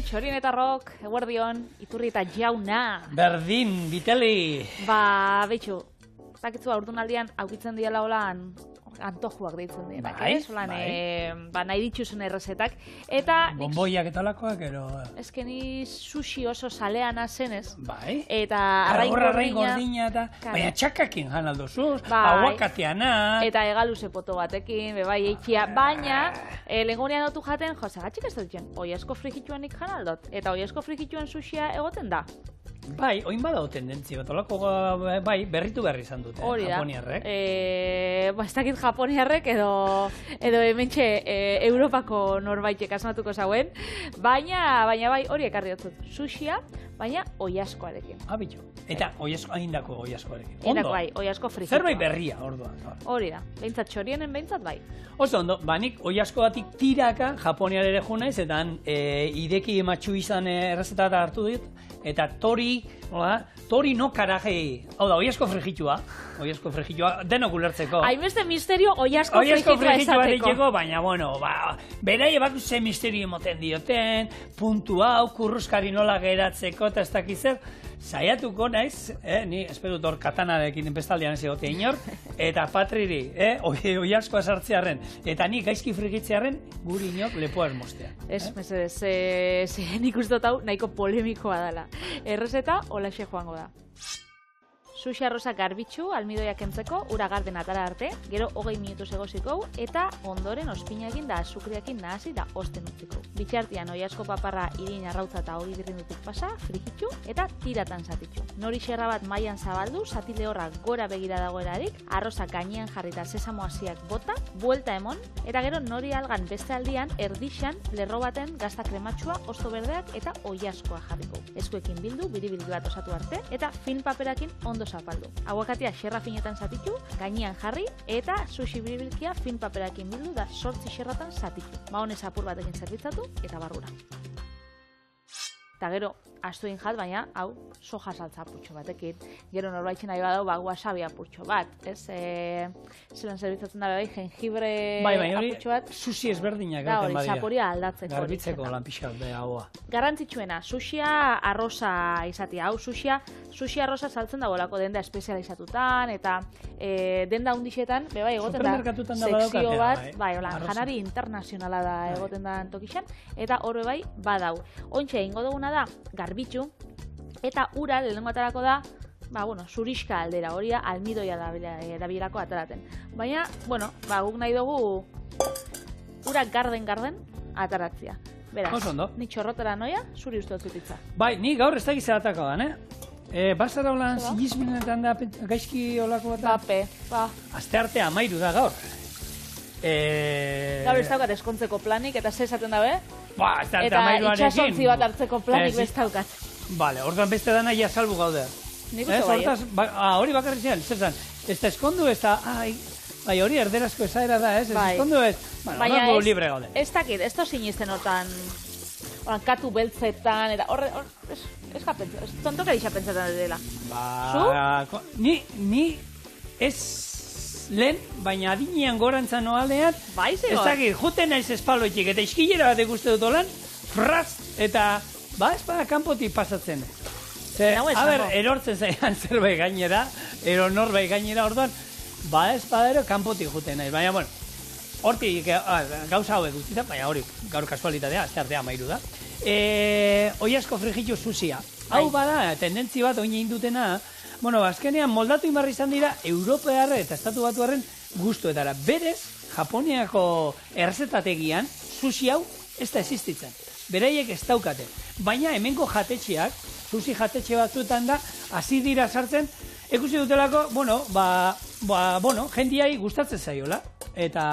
Txorien eta Rok, eguerdion, Iturri eta Jauna. Berdin, Vitali. Betxu, zakitzu aurdunaldian aukitzen diala holan antojuak deitzen dira, nahi dituzun errezetak. Eta... Bomboiak eta olakoak, ero... Eskeni sushi oso salean azenez. Bai. Eta arrain gordina eta... Baina txakakin jan aldozuz, aguakateana... Eta egaluze poto batekin, bebai eitxia. Baina, lehengunean dotu jaten, zagatxik ez dut jen, oiazko frigituanik jan aldot. Eta oiazko frigituan sushia egoten da. Bai, oin badao tendentzia bat, olako bai, berritu berri izan dute, japoniarrek. Ez dakit japoniarrek edo hementxe Europako norbaitek asmatuko zauen, baina bai hori ekarri dutzut. Sushia, baina oiazkoarekin. Bitu. Eta haindako oiazkoarekin. Ondo. Bai, oiazko frikitua. Zerbait berria, orduan. Hori da, behintzat txorienen behintzat bai. Oso ondo, nik oiazkoatik tiraka Japoniar ere jo naiz, eta ideki ematxu izan errezeta hartu dit, eta tori no karaje, hau da, oiazko frigitua, denok ulertzeko. Hainbeste misterio oiazko frigitua esateko. Baina, bueno, berai ebak ze misterio emoten dioten, puntu hau, kurruskari nola geratzeko, eta ez dakizer, saiatuko naiz, ni espero hor katanarekin bestaldean ez egote inor, eta patriri, oiazkoa sartzearen, eta ni gaizki frigitzearen, guri inok lepoa esmostea. Ez, mesedez, nik uste dut hau nahiko polemikoa dela. Errezeta, holaxe joango da. Sushi arroza garbitxu, almidoia kentzeko, ura garden atara arte, gero 20 minutuz egoziko, eta ondoren ospinakin da azukriakin nahasi da osten utziko. Bitxartian oiazko paparra irin arrautza eta 20 birrindutik pasa, frikitxu, eta tiratan zatitxu. Nori xerra bat mailan zabaldu, zati lehorra gora begira dagoerarik, arroza gainean jarrita sesamo hasiak bota, buelta emon, eta gero nori algan beste aldian, erdixan, lerro baten gazta krematxua, osto berdeak eta oiazkoa jarriko. Eskuekin bildu, biribildu bat osatu arte, eta film paperakin ondo zapaldu. Aguakatia xerra finetan zatitu, gainean jarri, eta sushi biribilkia fin paperakin bildu da 8 xerratan zatitu. Honez apur batekin zerbitzatu, eta barrura. Eta gero, astuin jat, baina, hau, soja saltza apurtxo batekin. Gero norbaitzen nahi badau, wasabi apurtxo bat, ez? Zelan zerbitzatzen da bai, jengibre apurtxo bat. Sushi ezberdinak da hori, zaporia aldatzeko. Garbitzeko lan pixat, haua. Garrantzitsuena, sushia arroza izatea. Hau, sushi arroza saltzen dagoelako denda espezializatutan, eta denda hundixetan, bai, egoten da sekzio bat, bai, janari internazionala da egoten da tokixan, eta hor bai, badau. Ontxe, ingo duguna da, garbitxu, eta ura lehenengo atarako da, zuriska aldera, hori da, almidoia dabilako ataraten. Baina, guk nahi dugu ura garden ataratzea. Beraz, ni txorrotera noia, zuri uste dut Bai, ni gaur ez dakiz eratako dan, Bazara holan zilizminetan da gaizki olako bat? Azte artea 13 da gaur. Gaur ez daukat eskontzeko planik, eta zezaten dabe? Eta itxasontzi bat hartzeko planik bestaukat. Bale, orduan beste dana ja salbu gaude. Nik uste bai. Hori bakarri zian, zerzan, ez da eskondu ez da, bai hori erderazko ezaera da, ez eskondu ez, baina libre gaude. Ez dakit, ez da sinisten hortan, katu beltzetan, eta horre, ez tontoka disa pentsatzen dela. Zu? Ni ez lehen, baina adinean gorantzan noalean, ez dakit, juten naiz espaloitik, eta iskilera bat ikuste dut olan, fraz, eta ez bada kanpotik pasatzen. Erortzen zailan zerbait gainera, norbait gainera orduan, ez bada kanpotik juten naiz, baina, hortik gauza hauek guztietan, baina hori gaur kasualitatea, azte artea 13 da. Oiazko frigitu sushia. Hau bada, tendentzi bat oin egin dutena, azkenean moldatu inbarri izan dira Europearre eta Estatu Batuarren gustuetara. Berez, Japoniako errezetategian, sushi hau ez da existitzen. Beraiek ez daukate. Baina hemengo jatetxeak, sushi jatetxe batzuetan da, hasi dira sartzen, ikusi dutelako, jendiai gustatzen zaiola. Eta,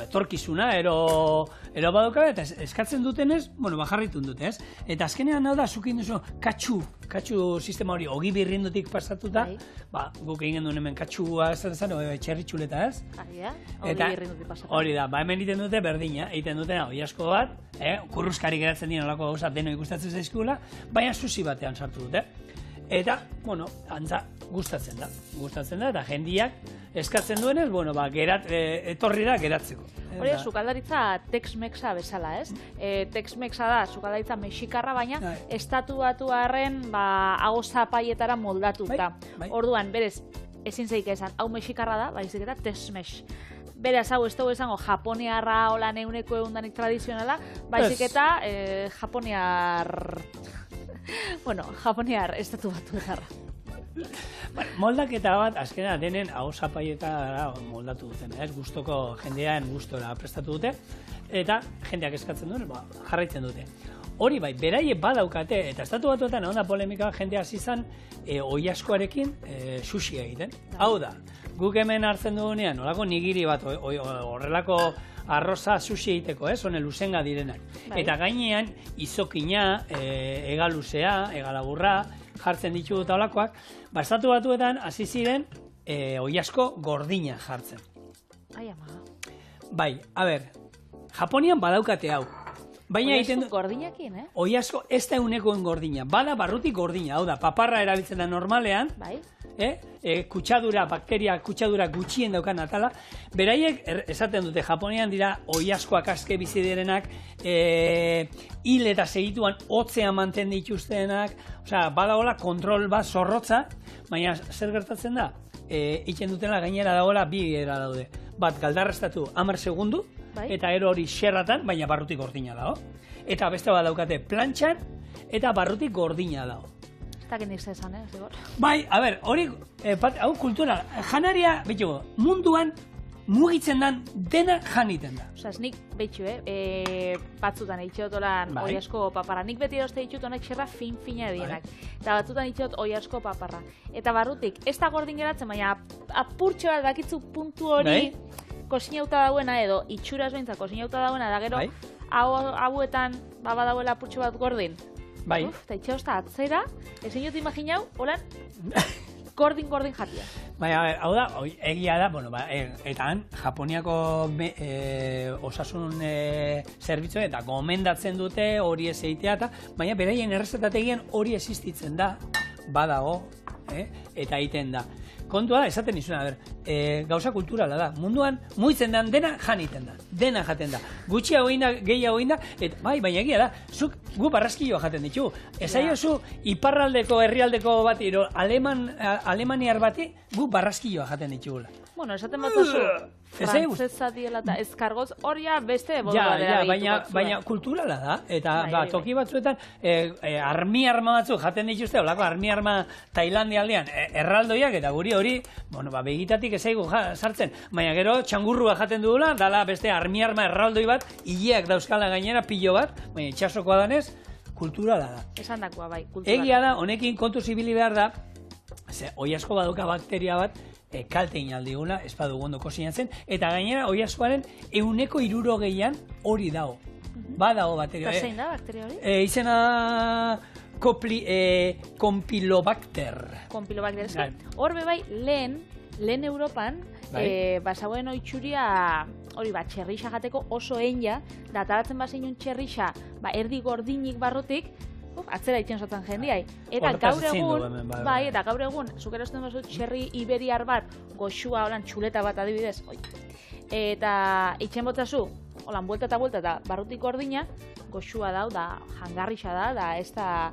etorkizuna, ero badoka, eta eskatzen dutenez, bajarritun dute, ez? Eta azkenean hau da, zukin duzu, katxu sistema hori, ogi birrindutik pasatuta, guk egin duen hemen katxua, txerritxuleta, ez? Ogi birrindutik pasatuta. Hori da, hemen egiten dute berdina, egiten dutena, oiazko bat, kurruskari geratzen dira olako gauza deno ikustatzen zaizkula, baina sushi batean sartu dute. Eta, antza, gustatzen da, eta jendiak, eskatzen duenez, bueno, etorri da geratzeko. Hori, sukaldaritza Tex-Mexa bezala, ez? Tex-Mexa da, sukaldaritza mexikarra, baina estatu batuarren hau zapaietara moldatuta. Orduan, berez, ezin zeik esan, hau mexikarra da, baizik eta Tex-Mex. Beraz, hau ez dugu esango japoniarra hola neuneko egundanik tradizionala, baizik eta japoniar estatu batuetara. Moldaketa bat, azkena denen hau zapaietara moldatu duten, ez? Gustoko jendean gustora prestatu dute, eta jendeak eskatzen duen, jarraitzen dute. Hori bai, beraie badaukate, eta estatu batuetan onda polemika jendea hasi izan oilaskoarekin sushi egiten. Hau da, guk hemen hartzen dugunean, olako nigiri bat, horrelako arroza sushi egiteko, hone luzenga direnak. Eta gainean, izokina, egaluzea, egalaburra, jartzen ditugu eta olakoak, estatu batuetan hasi ziren oilasko gordina jartzen. Ai, ama. Bai, a ber, Japonian badaukate hau. Oilasko gordinakin, Oilasko ez da egunekoen gordina, bada barrutik gordina, hau da, paparra erabiltzen da normalean, kutsadura, bakteria kutsadura gutxien daukan atala, beraiek esaten dute, Japonian dira oilaskoak aske bizi direnak, hil eta segituan hotzean manten dituztenak, badagoela kontrol bat zorrotza, baina zer gertatzen da? Iken dutela gainera dagoela bi era daude. Bat galdarrestatu 10 segundu, eta ero hori xerratan, baina barrutik gordina dago. Eta beste bat daukate plantxan, eta barrutik gordina dago. Ez dakit nik zezan, zigor. Bai, a ber, hori, hau kultura, janaria, betxo, munduan mugitzen dan dena janiten da. Osea, nik betxu, batzutan eitxotolan oilasko paparra. Nik beti eroste ditut honek xerra fin-fina edienak. Eta batzutan eitxot oilasko paparra. Eta barrutik, ez da gordin geratzen, baina apurtxo bat bakitzu puntu hori kosinauta dauena edo itxuraz behintzak kosinauta dauena da gero hauetan badauela apurtxo bat gordin. Bai. Eta itxeozta atzera, ezin jut imaginau, holan gordin jatia. Baina, hau da, egia da, eta han, Japoniako osasun zerbitzu eta gomendatzen dute hori ez egitea, baina beraien errezetategian hori existitzen da, badago, eta egiten da. Kontua da, esaten izuna, gauza kulturala da, munduan mugitzen den dena janiten da, dena jaten da. Gutxia hoin da, gehiago hoin da, eta baina egia da, gu barraskilloa jaten ditugu. Ez aiozu, iparraldeko, herrialdeko bat, alemaniar bati, gu barraskilloa jaten ditugula. Bueno, esaten bat oso, frantzesa diela eta eskargoz, horia beste baina kulturala da, eta toki batzuetan armi arma batzu jaten dituzte, olako armi arma Tailandia aldean erraldoiak, eta guri hori, begitatik ez aigu sartzen, baina gero txangurrua jaten dugula, dala beste armi arma erraldoi bat, hileak dauzkala gainera, pilo bat, baina itxasokoa danez, kulturala da. Esan dakoa, bai, kulturala. Egia da, honekin kontu zibili behar da, oilasko baduka bakteria bat, kalte inaldiguna, ez badugu ondo kosinatzen, eta gainera oilaskoaren 60% hori dago. Badago bakteria. Eta zein da bakteria hori? Izena Campylobacter. Campylobacter. Horbe bai, lehen Europan, basagoen oitxuria, hori txerrixa jateko oso enya, da ataratzen bazinun txerrixa, erdi gordinik barrutik, atzera itzen zotan jendiai. Eta gaur egun, zuk erosten bazu txerri iberiar bat, goxua holan txuleta bat adibidez, eta itzen botzazu, holan buelta eta barrutik gordina, goxua dau, da jangarrixa da ez da,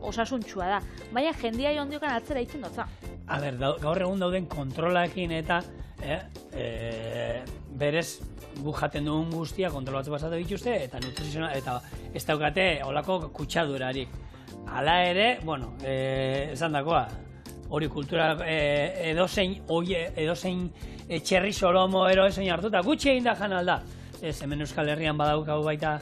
osasuntxua da. Baina jendiai ondiokan atzera itzen dutza. A ber, gaur egun dauden kontrolakin eta berez gu jaten dugun guztia kontrolatu pasatu dituzte eta nutrizional eta ez daukate olako kutsadurarik. Hala ere, esan dakoa, hori kultura edozein txerri solomo eroezein hartuta, gutxi egin da jan alda. Ez, hemen Euskal Herrian badaukau baita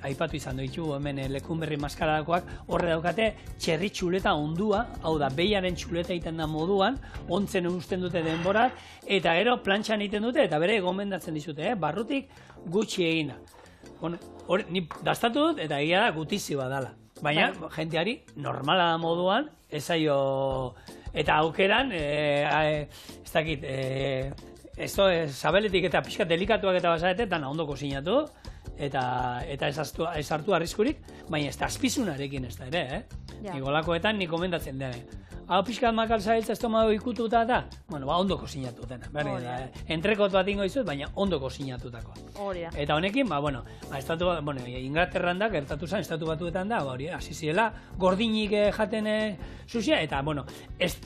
aipatu izan ditugu hemen lekunberri maskaradakoak, horre daukate txerri txuleta ondua, hau da, behiaren txuleta egiten da moduan, ontzen usten dute denbora, eta gero plantxan egiten dute, eta bere gomendatzen dizute, barrutik gutxi egina. Ni dastatu dut, eta egia da gutizi badala. Baina, jenteari, normala da moduan, ez zaio, eta aukeran, ez dakit, zabeletik eta pixka delikatuak eta basarete, eta ondo kozinatu, eta ez hartu arriskurik, baina ez da azpizunarekin ez da ere, Igolakoetan nik komendatzen da. hau pixkat makalzabiltza estomago ikututa da, bueno, ondo kozinatu dena. Entrekot bat ingo izut, baina ondo kozinatutako. Eta honekin, Inglaterran da, gertatu zen, estatu batuetan da, hasi ziela, gordinik jaten susia, eta, ez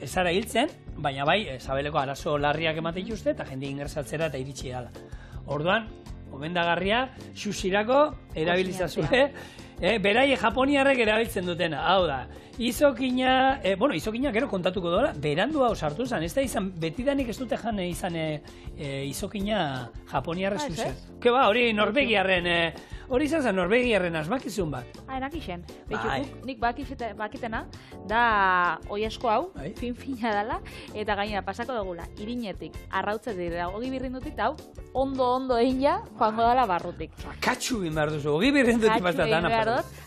zara hiltzen, baina bai, sabeleko arazo larriak ematen dituzte, eta jende ingresatzera eta iritsi dala. Orduan, gomendagarria, susirako erabilizazue, beraie japoniarrek erabiltzen dutena, hau da, izokina, izokina gero kontatuko dola, berandu hau sartu zen, ez da izan, betidanik ez dute jan izan izokina japoniarre susen. Hori Norvegiarren, hori izan zen Norvegiarren asmakizun bat. Enakixen, nik bakitena, da oiasko hau, fin-fina dela, eta gainera pasako dugula, irinetik, arrautzet dira, ogi birrindutik, hau, ondo egin ja, joango dela barrutik. Katxu bin behar duzu, ogi birrindutik pasatan.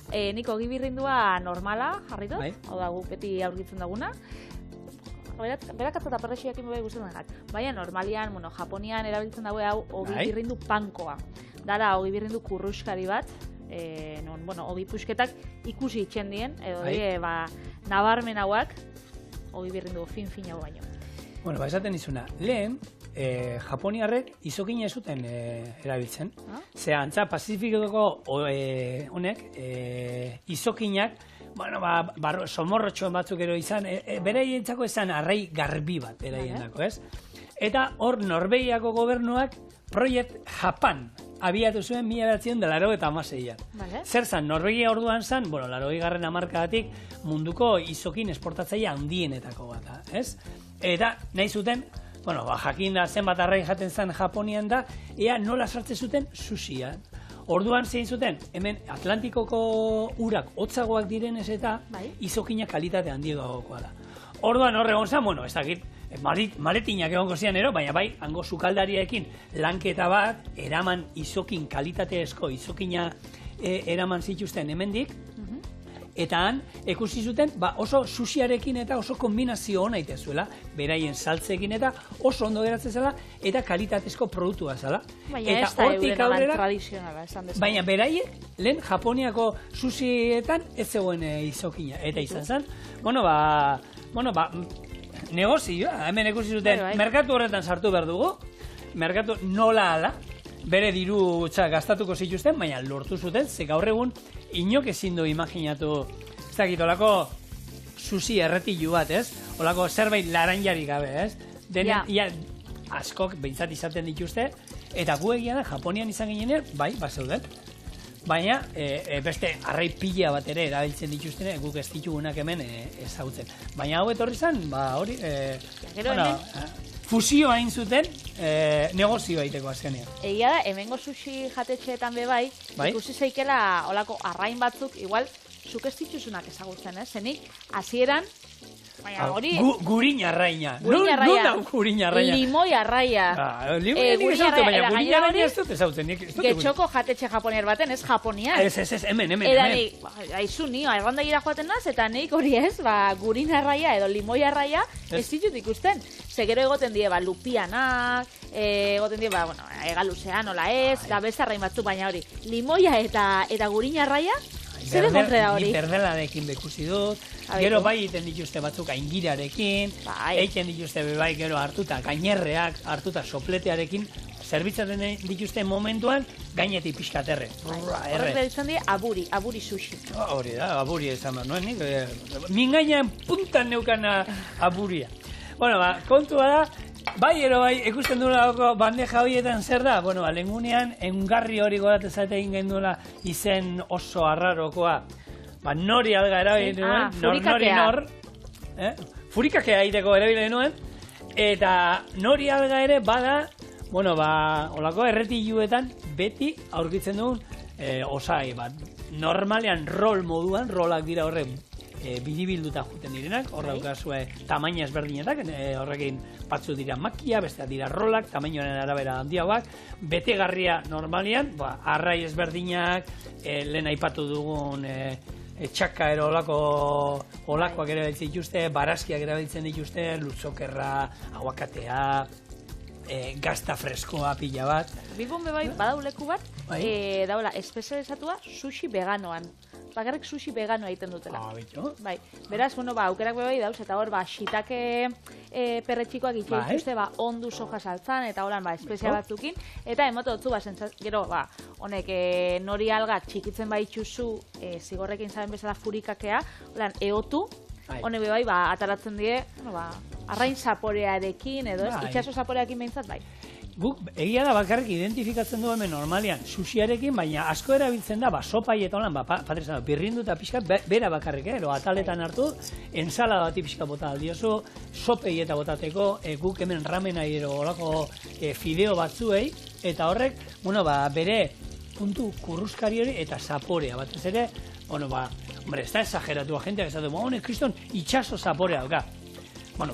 Nik ogi birrindua normala jarri dut, hau da gu beti aurkitzen duguna. Berak eta perrexiak inbe guztetan jak. Baina normalian, Japonian erabiltzen dago hau ogi birrindu pankoa. Dara ogi birrindu kurruskari bat, ogi pusketak ikusi itxen dien, edo nabarmen hauak, ogi birrindu fin hau baino. Esaten izuna, lehen, Japoniarrek izokina ez zuten erabiltzen. Ze antza Pazifikoko honek, izokinak, somorrotxoen batzuk ero izan, beraientzako ezan arrai garbi bat, beraientzako, ez? Eta hor Norvegiako gobernuak Project Japan abiatu zuen 1986an. Zer zan, Norvegia orduan zan, 80. hamarkadatik munduko izokin esportatzaile handienetako bat, ez? Eta nahi zuten, jakin da zenbat arrai jaten zen Japonian da, ea nola sartzen zuten sushian. Orduan zein zuten, hemen Atlantikoko urak hotzagoak direnez eta izokina kalitate handiagokoa da. Orduan horre egon zen, ez dakit, maletinak egongo zian ero, baina bai, hango sukaldariekin lanketa bat, eraman izokin kalitateezko izokina eraman zituzten hemendik, eta han, ikusi zuten, oso sushiarekin eta oso kombinazio hona itezuela, beraien saltzeekin eta oso ondo geratzen zela, eta kalitatezko produktua zela. Baina ez da euren tradizionala, esan dezu. Baina beraiek, lehen Japoniako sushietan ez zegoen izokina. Eta izan zen, negozioa, hemen ikusi zuten, merkatu horretan sartu behar dugu, merkatu nola ala, bere diru gastatuko zituzten, baina lortu zuten, ze gaur egun inok ezin du imaginatu, ez dakit, olako sushi erretilu bat, ez? Olako zerbait laranjari gabe, ez? Denen, askok behintzat izaten dituzte, eta gu egia da, Japonian izan ginenean, bai, bazeuden. Baina, beste arrai pila bat ere erabiltzen dituzten, guk ez ditugunak hemen ezagutzen. Baina hau etorri zen, hori, fusioa hain zuten negozioa egiteko azkenean. Egia da, hemengo sushi jatetxeetan bai, ikusi zeikela olako arrain batzuk, igual, zuk ez dituzunak ezagutzen, zenik, hasieran, baina hori... Gurin arraina. Nuna gurin arraina. Limoi arraia. Gurin arraia, gurin arraia ez dut ezagutzen. Getxoko jatetxe japoniar baten, ez japonian. Ez, hemen. Aizu nio, errandagira joaten naz, eta neik hori ez, gurin arraia edo limoi arraia ez ditut ikusten. Zegero egoten die, lupianak, egoten die, egaluzean, nola ez, da beste arrain batzuk, baina hori, limoia eta gurin arraia, zer egontre da hori? Berdelarekin bekusi dut, gero bai egiten dituzte batzuk aingirarekin, egiten dituzte bai gero hartuta gainerreak, hartuta sopletearekin, zerbitzaten dituzte momentuan, gainetik pixkaterre. Horrek beritzen die, aburi sushi. Hori da, aburi ezan behar, nuen nik, min gainean puntan neukan aburia. Kontua da, bai, ikusten duela bandeja horietan zer da, lengunean, engarri hori goratzen zaite egin genduela izen oso arrarokoa. Nori alga erabili nuen, nori nor, furikakea egiteko erabili nuen, eta nori alga ere bada, olako erretiluetan beti aurkitzen duen osai bat. Normalean rol moduan, rolak dira horre biribilduta juten direnak, hor daukazue tamaina ezberdinetak, horrekin batzu dira makia, beste dira rolak, tamainoaren arabera handiagoak, betegarria normalian, arrai ezberdinak, lehen aipatu dugun txaka ero olakoak erabiltzen dituzte, barazkiak erabiltzen dituzte, lutzokerra, aguakatea, gazta freskoa pila bat. Bilbon bai, badau leku bat, daula espezializatua sushi veganoan. bakarrik sushi vegano egiten dutela. Bitu. Bai, beraz, aukerak bai dauz, eta hor, shiitake perretxikoak itxeituzte, ondu soja saltzan, eta holan, espezia batzukin, eta emoto dutzu, gero, honek, nori algak txikitzen baitxuzu, zigorrekin zaben bezala furikakea, holan, eotu, honek bai, ataratzen die, arrain zaporearekin, edo ez, itxaso zaporearekin behintzat, bai. Guk, egia da bakarrik identifikatzen du hemen normalian sushiarekin, baina asko erabiltzen da, sopai eta holan, patrezan, birrindu eta pixka, bera bakarrik, ero, ataletan hartu, ensalada bati pixka bota aldiozu, sopei eta botateko, guk hemen ramena ero, olako fideo batzuei, eta horrek, bere puntu kurruskari hori eta zaporea, batez ere, hombre, ez da exageratu agenteak, ez da, honek, kriston, itxaso zaporea dauka.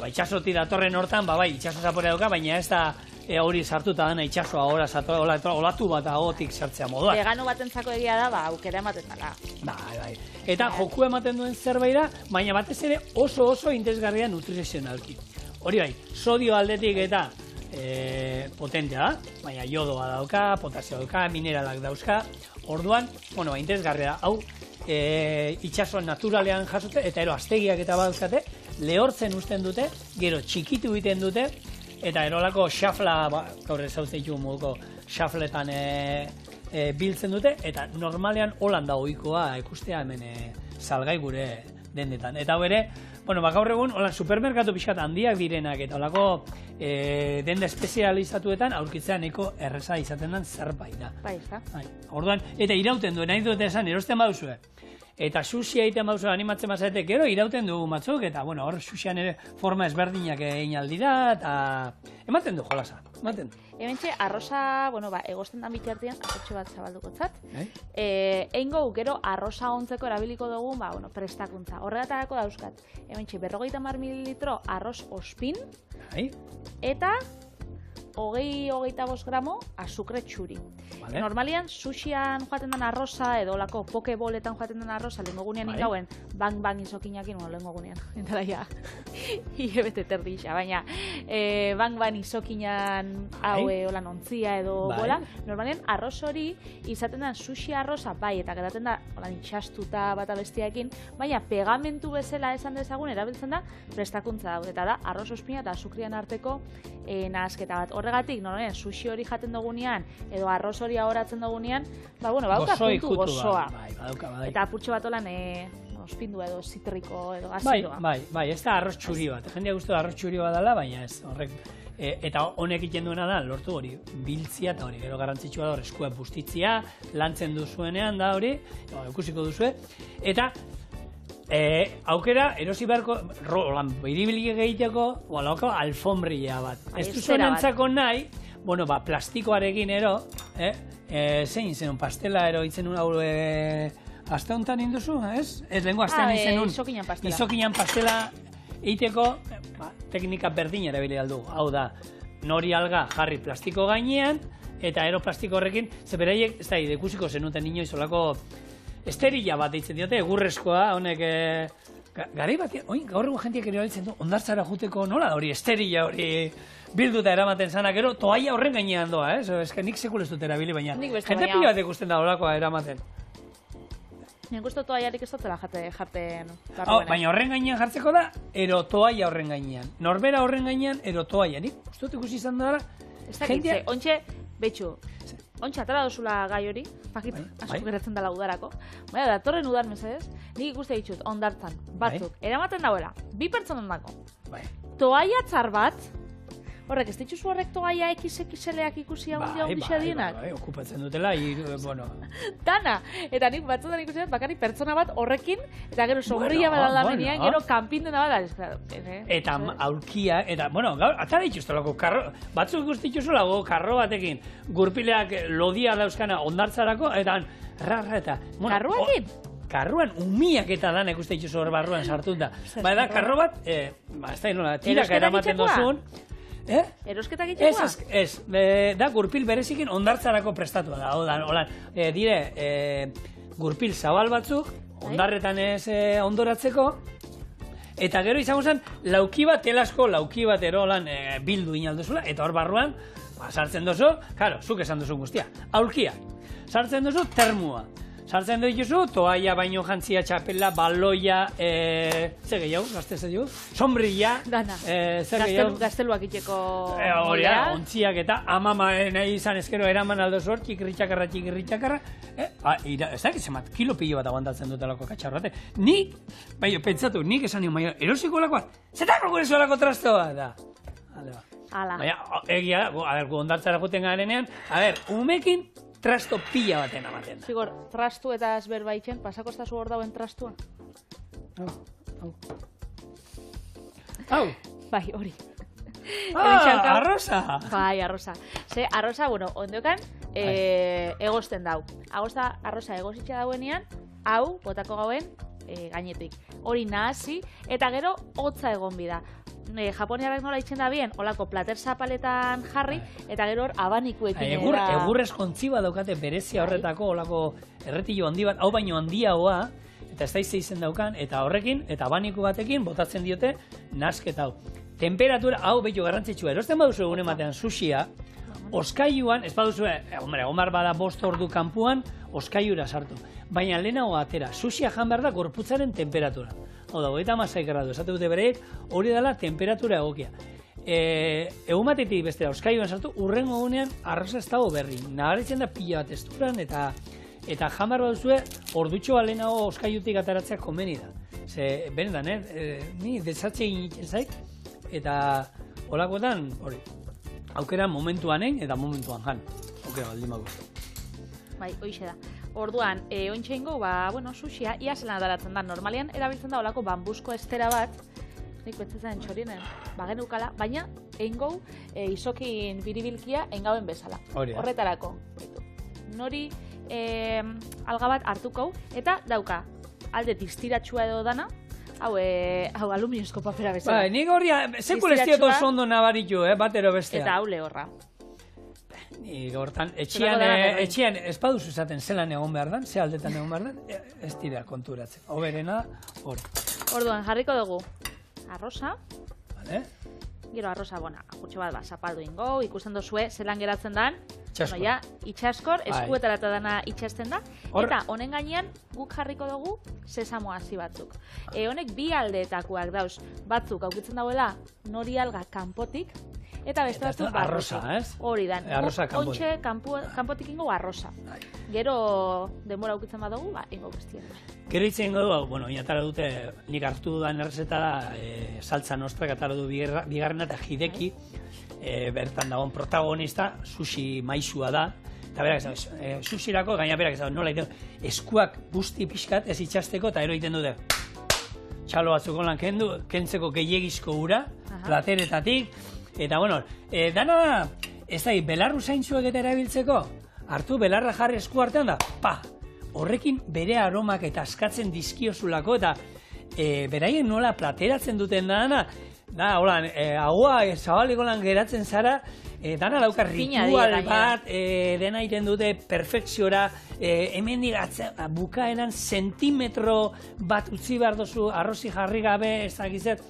Itxasotik datorren hortan, bai, itxaso zaporea dauka, baina ez da, hori sartuta dana itxasoa olatu bat agotik sartzea moduan. Vegano batentzako egia da, aukera ematen dela. Bai. Eta joku ematen duen zerbait da, baina batez ere oso interesgarria nutrizionalki. Hori bai, sodio aldetik eta potentea da, baina jodoa dauka, potasio dauka, mineralak dauzka, orduan, interesgarria da, hau itxasoan naturalean jasote, eta aztegiak eta badauzkate, lehortzen usten dute, gero txikitu egiten dute, eta erolako xafla, gaur ezautzeitu moduko xafletan biltzen dute, eta normalean holan da ohikoa ikustea hemen salgai gure dendetan. Eta bere, gaur egun, supermerkatu pixkat handiak direnak, eta holako denda espezializatuetan aurkitzea nahiko erreza izaten den zerbait da. Bai, ez da. Orduan, eta irauten du, nahi dut esan, erosten baduzue. Eta sushi egiten baduzu animatzen bazaete, gero irauten dugu batzuk, eta hor sushian ere forma ezberdinak egin aldira, eta ematen du jolasa, ematen du. Hementxe, arroza, egosten dan bitartean, apurtxo bat zabalduko tzat. Eingo, gero arroza ontzeko erabiliko dugu, prestakuntza. Horregatarako dauzkat, hementxe, 50 mililitro arroz ospin, eta 20-25 gramo azukre txuri. Normalian, sushian joaten den arroza, edo lako pokeboletan joaten den arroza, lehenko gunean ingauen, bang izokinakin, lehenko gunean, entara ja, hilebete terdixa, baina bang izokinan haue holan ontzia edo bola, normalian arroz hori izaten den sushi arroza, bai, eta geraten da, holan itxastuta bat abestiaekin, baina pegamentu bezala esan dezagun, erabiltzen da, prestakuntza dago, eta da, arroz ospina eta azukrian arteko nahasketa bat. Horregatik, normalian, sushi hori jaten dugunean, edo arroz hori ahoratzen dugunean, bauka puntu gozoa. Eta apurtxo bat holan ospindu edo zitriko edo azidoa. Bai, ez da arroz txuri bat. Jendea guztu arroz txuri bat dela, baina ez horrek. Eta honek egiten duena da, lortu hori, biltzia eta hori, gero garrantzitsua da hori eskua bustitzia, lantzen duzuenean da hori, ikusiko duzue, eta aukera, erosi beharko, biribilik egiteko, alfombria bat. Ez duzuenentzako nahi, plastikoarekin ero, zein zenun, pastela ero itzen hau aste honetan induzu, ez? Ez lehenko astean izen un, izokinan pastela egiteko, teknika berdin erabili aldu. Hau da, nori alga jarri plastiko gainean, eta ero plastiko horrekin, zeberaiek, ez da, ikusiko zenuten inoiz olako esterila bat eitzen diote, egurrezkoa, honek, gari bat, gaur egun jentiak ere balitzen du, ondartzara juteko nola da hori, esterila hori bilduta eramaten zana, gero toaia horren gainean doa, ez que nik sekul ez dut erabili, baina jente pila bat ikusten da holakoa eramaten. Nien guztu toaiarik ez dutela jarten. Baina horren gainean jartzeko da, ero toaia horren gainean. Norbera horren gainean, ero toaia. Nik uste dut ikusi izan dara. Ez dakitze, ontxe, betxu, ontxe atara dozula gai hori, pakit asko geratzen dela udarako. Baina, datorren udar mesedez, nik ikuste ditut ondartzan, batzuk, eramaten dauela, 2 pertsonan dako. Toaia txar bat, horrek, ez dituzu horrek toaia XXL-ak ikusi handi dienak? Bai, okupatzen dutela, bueno... Dana! Eta nik batzutan ikusi dut, bakarrik pertsona bat horrekin, eta gero sombrilla bat aldamenean, gero kanpindena bat, eta aulkia, eta, bueno, gaur, atara dituztelako, batzuk ikusti dituzulago, karro batekin, gurpileak lodia dauzkana ondartzarako, eta, eta... Karruakin? Karruan, umiak eta dana ikuste dituzu hor barruan sartuta. Baina, karro bat, ez da, nola, tiraka eramaten dozun, Erosketak egitekoa? Ez, da gurpil berezikin ondartzarako prestatua da. Hola, dire, gurpil zabal batzuk, ondarretan ez ondoratzeko, eta gero izango zen, lauki bat, telasko lauki bat erolan bildu inalduzula, eta hor barruan, sartzen duzu, karo, zuk esan duzu guztia, aulkia. Sartzen duzu termua. Sartzen dituzu, toaia, baino jantzia, txapela, baloia, zer gehiago, gazte zer dugu? Sombrilla, zer gehiago? Gazteluak itxeko hori da, ontziak eta amama nahi izan ezkero eraman aldo zor, txikirritxakarra, ez da, zemat, kilo pilo bat aguantatzen dutelako katxarroate. Nik, baina, pentsatu, nik esan nion, baina, erosiko lakoa, zetako gure zuelako trastoa, da. Baina, egia, ondartzara juten garenean, umekin, trasto pila baten amaten da. Zigor, trastu eta ezberbaitzen, pasako ez da zu hor dauen trastua? Hau. Bai, hori. Arroza! Bai, arroza. Ze, arroza, bueno, ondokan, egosten dau. Arroza egositxa dauenean, hau, botako gauen, gainetik. Hori nahasi, eta gero, hotza egon bida. Japoniarrak nola itxen da bien, olako plater zapaletan jarri, eta gero hor abanikuekin egurrez kontziba daukate berezia horretako olako erretillo handi bat, hau baino handiagoa, eta ez da izen daukan, eta horrekin, eta abaniku batekin botatzen diote nasketa hau. Temperatura, hau behitu garrantzitsua, erosten baduzu egun ematean sushia, oskailuan, ez baduzu, omar bada 5 ordu kanpuan, oskailura sartu. Baina lehenago atera, sushia jan behar da gorputzaren temperatura. Hau da, 36 gradu, esate dute bereik, hori dela temperatura egokia. Egun batetik bestera, oskailuan sartu, urrengo egunean arroza ez dago berri. Nagaritzen da pila bat testuran, eta jan behar baduzue, ordutxo lehenago oskailutik ataratzea komeni da. Ze, benetan, ni desatxe egin zaik, eta holakoetan, hori, aukera momentuan egin eta momentuan jan. Aukera baldin bago. Bai, hoixe da. Orduan, ointxe ingo, sushia, ia zelan adaratzen da. Normalian, erabiltzen da olako bambusko estera bat, nik betzetzen txorinen, bagenukala, baina, eingo, izokin biribilkia, eingauen bezala. Horretarako. Nori, alga bat hartuko, eta dauka, alde diztiratxua edo dana, hau aluminiozko papera bezala. Bai, nik hori, sekul ez dioto ondo nabaritu, batero bestea. Eta hau lehorra. Nik hortan, etxean ez baduzu esaten zelan egon behar dan, ze aldetan egon behar dan, ez dira konturatzen. Oberena, hori. Orduan, jarriko dugu arroza. Vale. Gero arroza, agutxo bat, zapaldu ingo, ikusten dozue, zelan geratzen dan. Itxaskor, eskuetara eta dana itxasten da. Eta honen gainean guk jarriko dugu sesamo hasi batzuk. Honek bi aldeetakoak dauz, batzuk aukitzen dauela nori alga kanpotik, eta beste batzuk arroza, ez? Hori dan. Arroza kanpotik. Ontxe kanpotik ingo arroza. Gero denbora aukitzen badugu, ingo bestia. Gero itzen ingo du, inatara dute, nik hartu dudan errezeta da, saltza nostrak atara du bigarrena eta Hideki, bertan dagoen protagonista, sushi maizua da, eta berak ez sushirako, gaina berak ez nola egiten, eskuak busti pixkat ez itxasteko, eta ero egiten dute, txalo batzuk lan kentzeko gehiagizko ura, plateretatik, eta dana da, ez da, belarru zaintzuek eta erabiltzeko, hartu belarra jarri esku artean da, horrekin bere aromak eta askatzen dizkiozulako, eta beraien nola plateratzen duten dana, holan, agua zabaliko lan geratzen zara, dana dauka ritual bat, dena iten dute perfekziora, hemen diratzen, bukaeran zentimetro bat utzi behar dozu, arrozi jarri gabe, ez dakizet,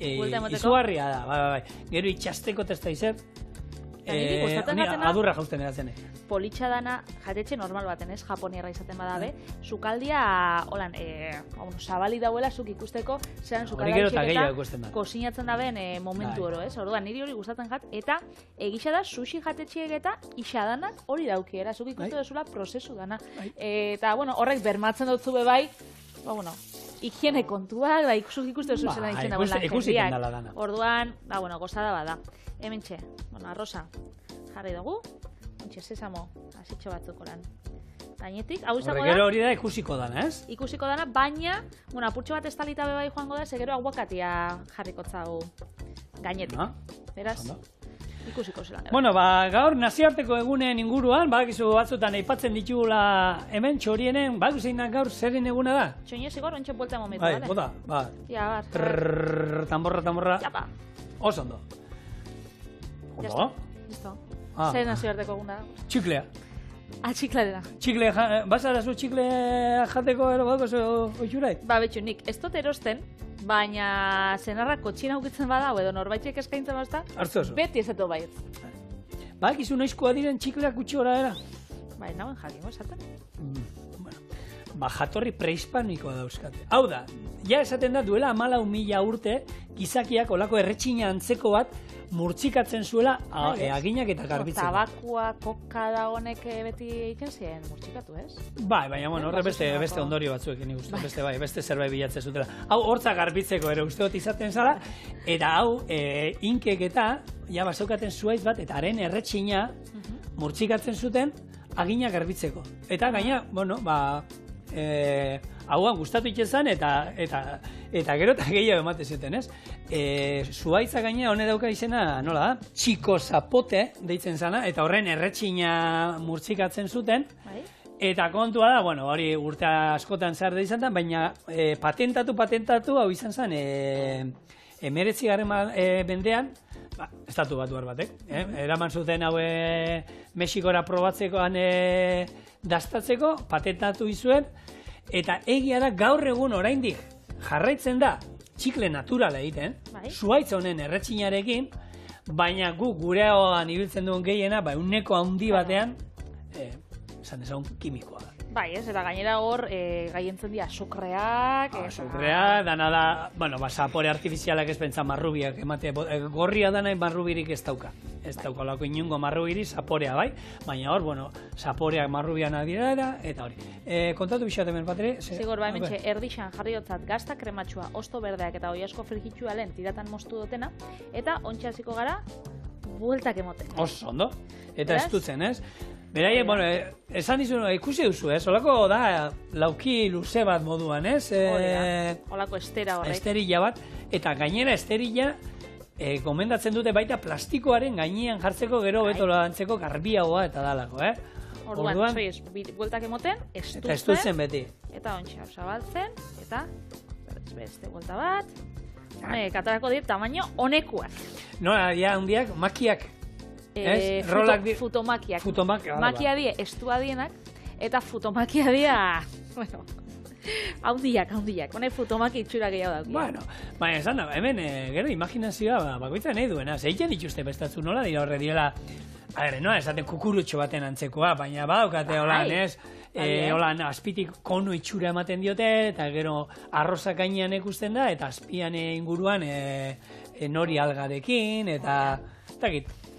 izugarria da, gero itxasteko testa izet, adurra jausten eratzen. Politxa dana, jatetxe normal baten ez, japoniarra izaten badabe, sukaldia, holan, zabali dauela zuk ikusteko, zean sukaldia eta kosinatzen daben momentu oro, ez? Orduan, niri hori gustatzen jat, eta egisa da sushi jatetxeek eta isadanak hori dauki, zuk ikustu dezula prozesu dana. Eta, horrek bermatzen dut zube bai, higiene kontuak, zuk ikustu dezu zelan itzen dagoen jendiak. Orduan, gozada bada. Hementxe, arroza jarri dugu, ontxe sesamo hasitxo batzuk oran. Gainetik, hau izango da... Gero hori da ikusiko dana, ez? Ikusiko dana, baina, apurtxo bat estalita bebai joango da, segero aguakatia jarrikotzagu gainetik. Beraz, ikusiko zelan. Gaur nazioarteko egunen inguruan, badakizu batzutan aipatzen ditugula hemen txorienen, zein gaur zeren eguna da? Txoinez igor, ontxe buelta momentu, bale? Bota, Ja, bar. Tamborra. Japa. Oso ondo. Ondo? Listo. Zer nazioarteko eguna da? Txiklea. Txikla dena. Txikle, bazarazu txikle jateko ero bako oitxurai? Betxu, nik ez dut erosten, baina zenarrak kotxina ukitzen bada, edo norbaitxek eskaintzen bazta, beti ez eto baiet. Izu noizkoa diren txikleak utxi gora era? Nauen jakingo esaten. jatorri prehispanikoa dauzkate. Hau da, ja esaten da duela 14.000 urte, gizakiak olako erretxina antzeko bat murtsikatzen zuela aginak eta garbitzeko. Tabakua, koka da honek beti egiten ziren murtsikatu, ez? Bai, baina, bueno, horre beste ondorio batzuekin ikusten, beste zerbait bilatzen zutela. Hau, hortza garbitzeko ere uste dut izaten zala, eta hau, inkek eta, ja basaukaten zuaiz bat, eta haren erretxina murtsikatzen zuten aginak garbitzeko. Eta gaina, bueno, hauan gustatu itxezan eta gero eta gehiago ematen zuten, ez? Zuaitza gaina hone dauka izena, nola da? Txiko zapote deitzen zana, eta horren erretxina murtsikatzen zuten. Eta kontua da, bueno, hori urte askotan zehar da izan da, baina patentatu hau izan zen 19. mendean, estatu batuar batek, eraman zuten hau Mexikora probatzekoan dastatzeko, patentatu izuen, eta egia da gaur egun oraindik jarraitzen da txikle naturala egiten, zuaitz honen erretxinarekin, baina guk gurean ibiltzen duen gehiena, uneko handi batean, esan dezagun kimikoa da. Bai, ez, eta gainera hor gaientzen dira azukreak. Azukreak, dana da, bueno, zapore artifizialak ez pentsa marrubiak emate, gorria dana marrubirik ez dauka. Ez dauka olako inungo marrubiri, zaporea bai, baina hor, bueno, zaporeak marrubian adira, eta hori. Kontatu bixat hemen, Patri? Zigor, ba, hementxe, erdixan jarriotzat gazta, krematxua, osto berdeak eta oiasko frigitxua lehen tiratan moztu dutena, eta ontsa gara, bueltak emoten. Oso, ondo. Eta ez dutzen, ez? Beraie, bueno, esan dizun, ikusi duzu, ez? Olako da, lauki luze bat moduan, ez? Olako estera horrek. Esterilla bat, eta gainera esterilla gomendatzen dute baita plastikoaren gainean jartzeko gero beto lantzeko garbiagoa eta dalako, Orduan, bueltak emoten, estutzen beti. Eta ontsa zabaltzen, eta beste buelta bat. Katarako dit, tamaino honekuak. No, ja, handiak, makiak. Futomakiak. Futomakiak. Makia die estua dienak, eta futomakia dia, bueno, haundiak. Honek futomaki itxura gehiago dauk. Bueno, baina esan da, hemen, gero, imaginazioa, bakoitza nahi duena, zeitzen dituzte bestatzu nola, dira horre direla, noa, esaten kukurutxo baten antzekoa, baina badaukate holan, ez? Holan, azpitik kono itxura ematen diote, eta gero arrozak gainean ikusten da, eta azpian inguruan nori algarekin, eta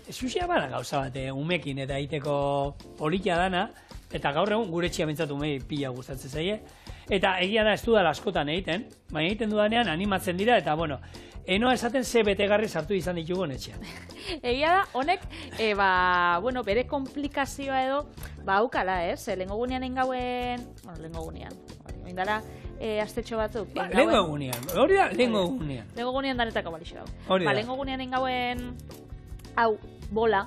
Sushia bada gauza bat, umekin eta egiteko politia dana, eta gaur egun gure txia bentsatu umei pila gustatzen zaie. Eta egia da ez dudala askotan egiten, baina egiten dudanean animatzen dira, eta bueno, enoa esaten ze betegarri sartu izan ditugun etxean. Egia da, honek, bere komplikazioa edo, haukala, ez? Lehengo gunean engauen, lehengo gunean, oindala, astetxo batzuk. Lehengo gunean, hori da, lehengo gunean. Lehengo gunean danetako balixo dago. Hori da. Lehengo gunean engauen, hau, bola,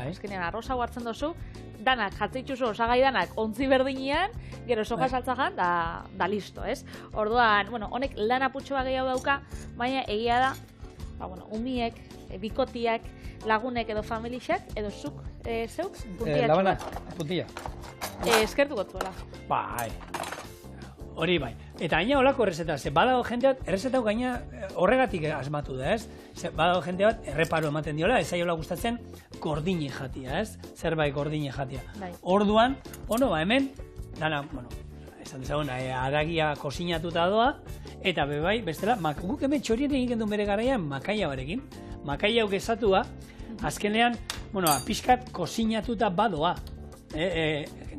eskenean arroza hartzen dozu, danak, jatzitzuzu osagai danak, ontzi berdinean, gero soja saltzajan, da listo, ez? Orduan, honek lan aputxoa gehiago dauka, baina egia da, umiek, bikotiak, lagunek edo familixak, edo zuk, zeuk, puntia Labana, puntilla. Eskertu gotzuela. Bai. Hori bai. Eta gaina holako errezeta, badago jente bat, errezeta gaina horregatik asmatu da, ez? Badago jente bat, erreparo ematen diola, ez aiola gustatzen gordine jatia, ez? Zerbait gordine jatia. Orduan, hemen, dana, esan dezagun, haragia kozinatuta doa, eta bebai, bestela, guk hemen txorien egiten duen bere garaian makaia barekin. Makaia hau gezatua, azkenean, pixkat kozinatuta badoa.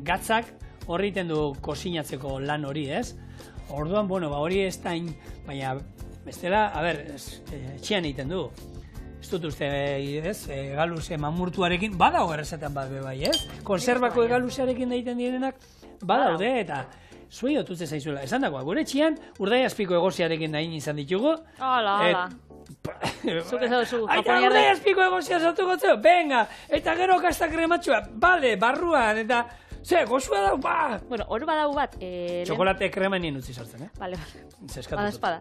Gatzak, horriten du kozinatzeko lan hori, ez? Orduan, hori ez da, baina, bestela, etxean egiten du. Ez dut uste, ez? Galuse mamurtuarekin, badago errezetan bat bebai, ez? Konserbako galusearekin egiten direnak, badaude, eta zuei otutze zaizuela. Esan dagoa, gure etxean, urdai azpiko egoziarekin nahin izan ditugu. Hala. Zuk ez duzu, Aita urdai azpiko egozia zautu gotzeo, venga! Eta gero kastak krematxua, bale, barruan, eta... Ze, gozua dau, ba! Hor badau bat... Txokolate krema nien utzi sartzen, Bale. Bada espada.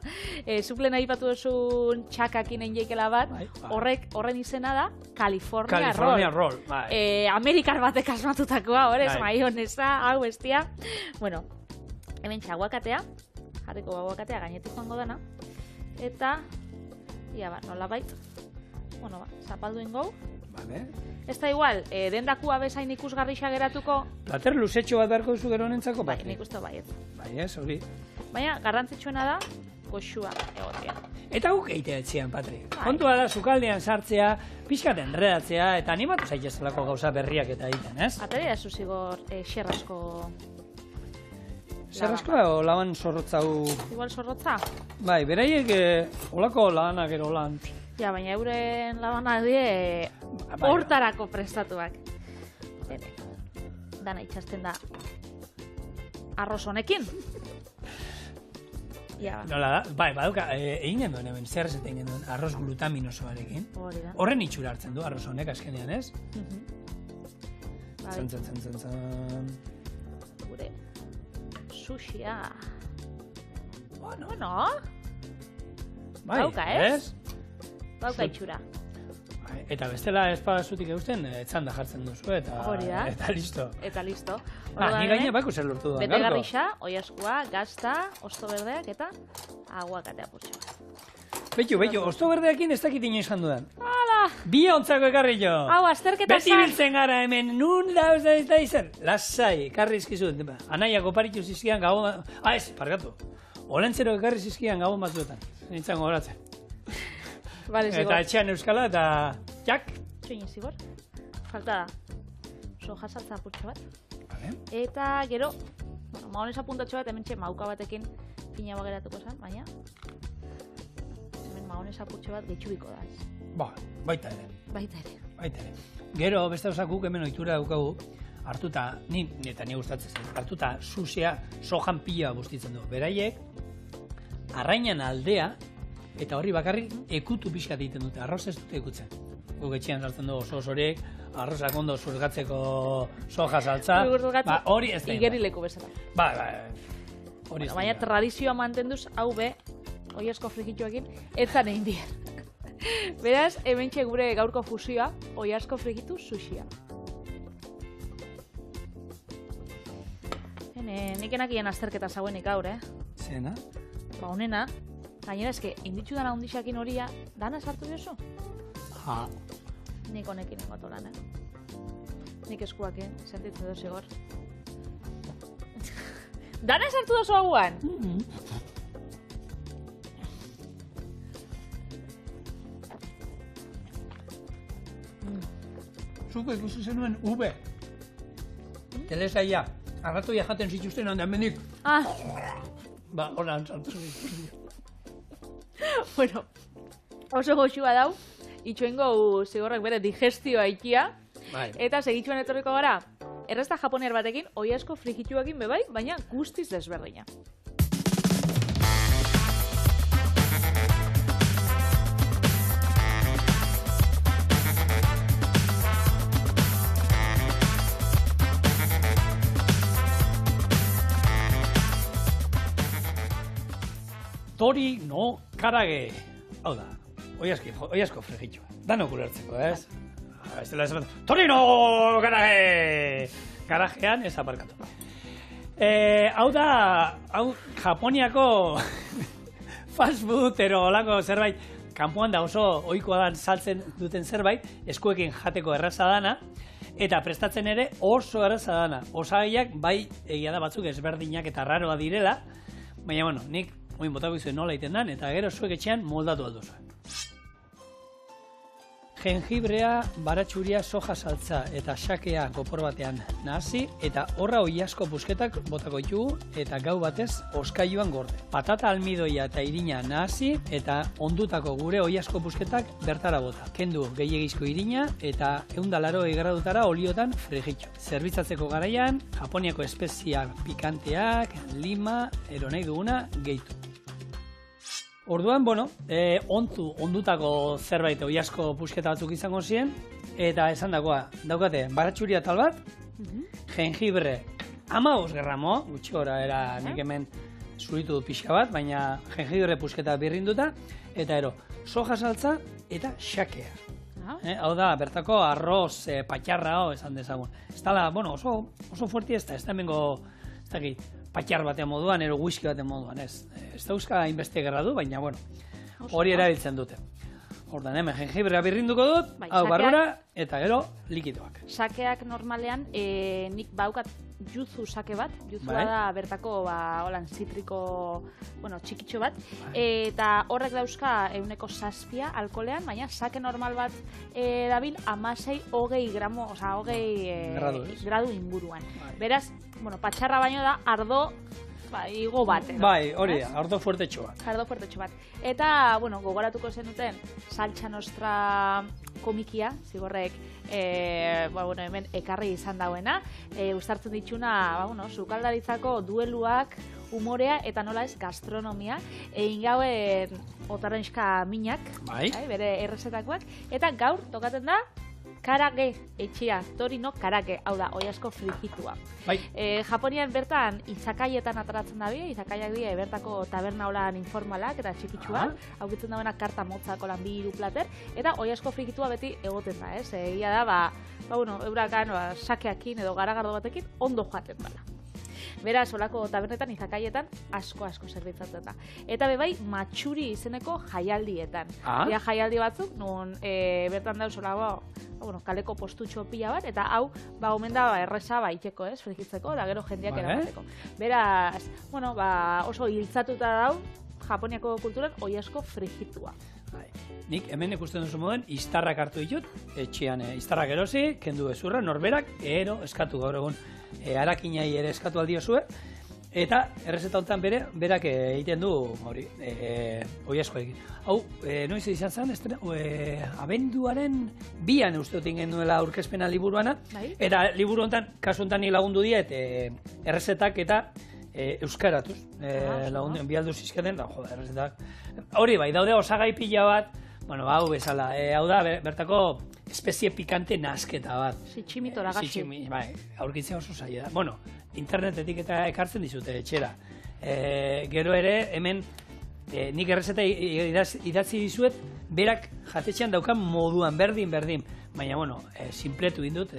Zuplen aipatu duzun txakakin enjeikela bat, horren izena da California Roll. Amerikar batek asmatutakoa, horrez, maionesa, hau bestia. Hemen aguakatea, jarriko aguakatea gainetik joango dana, eta, nola bait, zapaldu ingou, Ez da igual, dendakua bezain ikusgarrixa geratuko? Plater luzetxo bat beharko duzu gero honentzako? Bai, nik uste baiet. Bai, ez, hori. Baina, garrantzitsuena da, goxua egotea. Eta guk eitea etxean, Patri. Kontua da, sukaldean sartzea, pixkat enredatzea, eta animatu zaitezalako gauza berriak eta egiten, ez? Atari da zuzigor xerrasko... Xerraskoa o laban zorrotzau... Igual zorrotza? Bai, beraiek olako labanak ero lan... Ja, baina euren labana die hortarako prestatuak. Dana itxasten da arroz honekin. Nola da, bai, baduka, egin genduen hemen, zer ez egin genduen, arroz glutaminosoarekin. Horren itxura hartzen du arroz honek askenean, ez? Zan. Gure sushia. Bueno. Bai, dauka, ez? Dauka itxura. Eta bestela espadazutik eusten, etzanda jartzen duzu, eta listo. Eta listo. Ni gaina bako zer lortu da. Bete garrixa, oiaskua, gazta, osto berdeak eta aguakatea purtsu. Betu, osto berdeakin ez dakit inoiz jandu den. Hala! Bi ontzako ekarri jo. Hau, azterketa Beti biltzen gara hemen, nun dauz da izan. Lasai, ekarri izkizut. Anaiak oparitu zizkian gabon... ez, pargatu. Olentzero ekarri zizkian gabon batzuetan. Nintzen gogoratzen. Eta etxean euskala eta... Jak! Txoin zigor. Falta da. Soja saltza apurtxo bat. Eta gero, maonesa puntatxo bat, hemen mauka batekin fina bageratuko zen, baina... Hemen maonesa apurtxo bat getxubiko da. Ba, baita ere. Baita ere. Gero, beste osakuk hemen ohitura daukagu, hartuta, eta ni gustatzen zen, hartuta susia sojan pila bustitzen du. Beraiek, arrainan aldea, eta horri bakarrik ekutu pixkat egiten dute, arroz ez dute ekutzen. Guk etxean saltzen du oso osorik, arrozak ondo zurgatzeko soja saltza, hori ez da. Igerileku bezala. Hori ez da. Baina tradizioa mantenduz, hau be, oiasko frikituekin, etzan egin dira. Beraz, hementxe gure gaurko fusioa, oiasko frikitu sushia. Nik enakien azterketa zauenik gaur, Zena? Ba, honena. Gainera, eske, inditzu dana hundixakin horia, dana sartu diozu? Nik honekin egoto lan, Nik eskuakin, sentitzen dut zigor. Dana sartu dozu hauan? Zuko ikusi zenuen ube. Telesaia, arratoia jaten zituzten handean bendik. Ba, hola, sartu zuen. Bueno, oso goxua dau, itxoengo zigorrak bere digestioa ikia, eta segitxuan etorriko gara, errezta japoniar batekin, oiasko frikituekin bebai, baina guztiz desberdina. Tori no karage. Hau da, oiasko frikitxua. Danok ulertzeko, ez? Ez dela ez Tori no karage! Garajean ez aparkatu. Hau da, Japoniako fast food ero olako zerbait, kanpoan da oso ohikoa dan saltzen duten zerbait, eskuekin jateko erraza dana, eta prestatzen ere oso erraza dana. Osagaiak bai egia da batzuk ezberdinak eta raroa direla, baina bueno, nik oin botako izuen nola iten dan, eta gero zuek etxean moldatu aldo zuen. Jengibrea, baratxuria, soja saltza eta xakea gopor batean nahasi, eta horra oiasko busketak botako ditugu, eta gau batez oskailuan gorde. Patata almidoia eta irina nahasi, eta ondutako gure oiasko busketak bertara bota. Kendu gehiagizko irina, eta 180 gradutara oliotan frigitxo. Zerbitzatzeko garaian, Japoniako espeziak pikanteak, lima, ero nahi duguna, gehitu. Orduan, bueno, ondutako zerbait oiasko pusketa batzuk izango ziren, eta esan dagoa, daukate, baratxuria tal bat, jengibre, 15 gramo, gutxi gora era nik hemen zuritu dut pixka bat, baina jengibre pusketa birrinduta, eta ero, soja saltza eta xakea. Hau da, bertako arroz patxarra esan dezagun. Ez dala, bueno, oso fuerti ez da hemengo, ez dakit, patxar batean moduan, ero whisky batean moduan, ez. Ez dauzka hainbeste gradu, baina, bueno, hori erabiltzen dute. Ordan hemen jengibrea birrinduko dut, hau barrura, eta gero likidoak. Sakeak normalean, nik baukat juzu sake bat, juzua da bertako holan zitriko, txikitxo bat, eta horrek dauzka 107 alkoholean, baina sake normal bat dabil 16-20 gramo, oza, 20 gradu inguruan. Beraz, patxarra baino da, ardo igo bat. Bai, hori da, ardo fuertetxo bat. Ardo fuertetxo bat. Eta, gogoratuko zenuten, Saltxa Nostra komikia, zigorrek, hemen ekarri izan dauena, uztartzen ditxuna, sukaldaritzako dueluak, umorea eta nola ez gastronomia, egin gauen otarrenska minak, bere errezetakoak, eta gaur tokaten da, karage etxea, torino karage, hau da, oiazko frijitua. Japonian bertan izakaietan ataratzen da bie, izakaiak dira bertako taberna holan informalak eta txikitsuak, haukitzen dauena karta motzako lan 2-3 plater, eta oiazko frijitua beti egoten da, ez? Egia da, eurakan sakeakin edo garagardo batekin ondo joaten dela. Beraz, olako tabernetan, izakaietan, asko zerbitzatzen da. Eta bebai, matxuri izeneko jaialdietan. Ia jaialdi batzuk, nun bertan dauz kaleko postutxo pila bat, eta hau, omen da erresa itxeko, frijitzeko, da gero jendeak eramateko. Beraz, oso hiltzatuta dau, Japoniako kulturan oiazko frijitua. Nik hemen ikusten duzu moden, iztarrak hartu ditut, etxean iztarrak erosi, kendu ezurra, norberak, eskatu gaur egun, harakinai ere eskatu aldio zuen, eta errezeta honetan berak egiten du hori, oiazko egin. Hau, noiz izan zen, abenduaren 2an uste dut ingen duela aurkezpena liburuana, eta liburu honetan, kasu honetan ni lagundu diet, errezetak eta euskaratuz, lagunden bialdu zizkaten, errezetak. Hori bai, daude osagai pila bat, hau bezala, hau da, bertako espezie pikante nasketa bat. Zitximito lagazi. Bai, aurkitzea oso zaila da. Internetetik eta ekartzen dizute etxera. Gero ere, hemen, nik errezeta idatzi dizuet, berak jatetxean daukan moduan, berdin. Baina, simpletu indut,